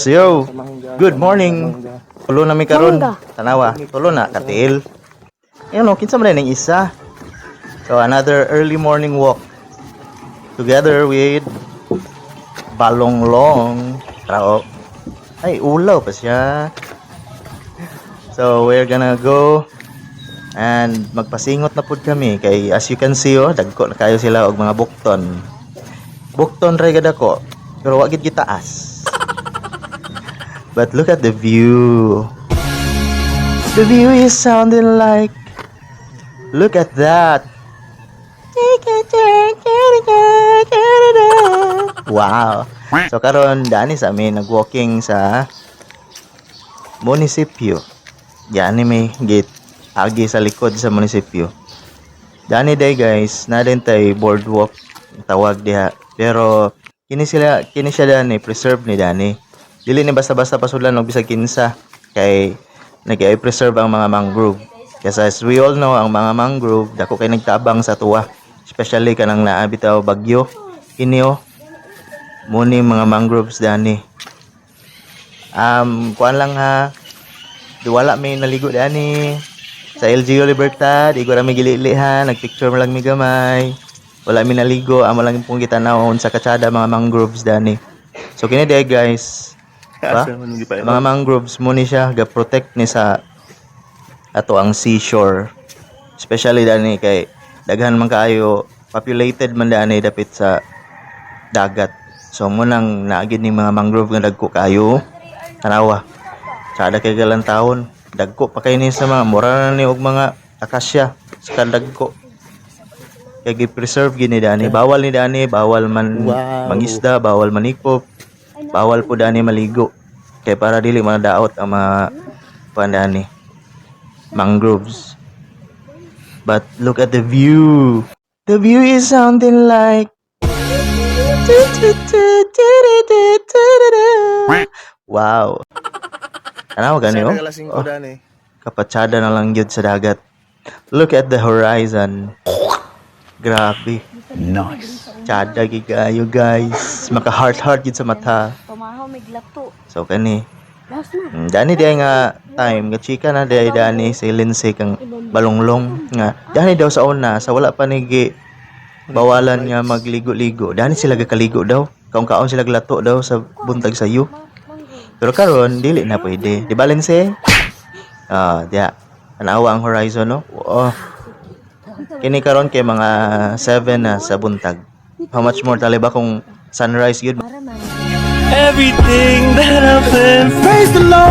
Yo, good morning. Tulo na mi karon. Tanawa, tulo na katiil. Ayun no, kinsa man ning isa. So another early morning walk together with Balonglong. Trao. Ay, ulaw pa siya. So we're gonna go and magpasingot na pud kami kay as you can see dagko na kayo sila og mga bukton. Bukton ray gid ako, pero wa gid gitaas. But look at the view. The view is sounding like, look at that. Wow. So karon dani sa amin nag-walking sa munisipyo. Dani may gate agi sa likod sa munisipyo. Dani day guys, na din tay boardwalk tawag diha. Pero kini siya dani preserve ni dani. Dili ni basta-basta pasudlan og bisag kinsa kay nag-i-preserve ang mga mangrove. Kasi as we all know, ang mga mangrove dako kay nagtabang sa tuwa, especially kanang naa bitaw bagyo. Kini muni mga mangroves dani. Kuan lang ha. Wala may naligo dani sa LGU Libertad, igo ra mi gilili ha, nagpicture mo lang mi gamay. Wala mi naligo, amo lang pong gitanawon sa katsada mga mangroves dani. So kini day guys, ba? Mga mangroves mo ni siya ga-protect ni sa ato ang seashore, especially dani kay daghan man kaayo populated man dani dapit sa dagat. So mo nang naagid ni mga mangrove nga dagko kayo tanawa sada kay galang taon dagko pa kay ni sa mga mura na ni og mga akasya sa dagko kay gi-preserve gini dani, bawal ni dani, bawal man mangisda, bawal manikop, bawal po dani maligo kay para dili manadaot ang mga pandani mangroves. But look at the view. The view is sounding like wow. Ano gani kapatsada na lang yun sa dagat. Look at the horizon. Grabe. Nice. Tsada gigayo guys. Maka heart yun sa mata. Tumahaw may glato. So kani. Dani day nga time nga chika na day dani sa Lindsay kang Balonglong nga. Dani daw sa una sa wala pa nigi bawalan nga magligo-ligo. Dani sila gakaligo daw. Kaon sila glato daw sa buntag sayo. Pero karon dili na pwede. Di ba Lindsay? Diya. Tanawa ang horizon no. Kini karon kay mga 7 na sa buntag. How much more taliba kung sunrise yun? Everything that I've been, praise the Lord.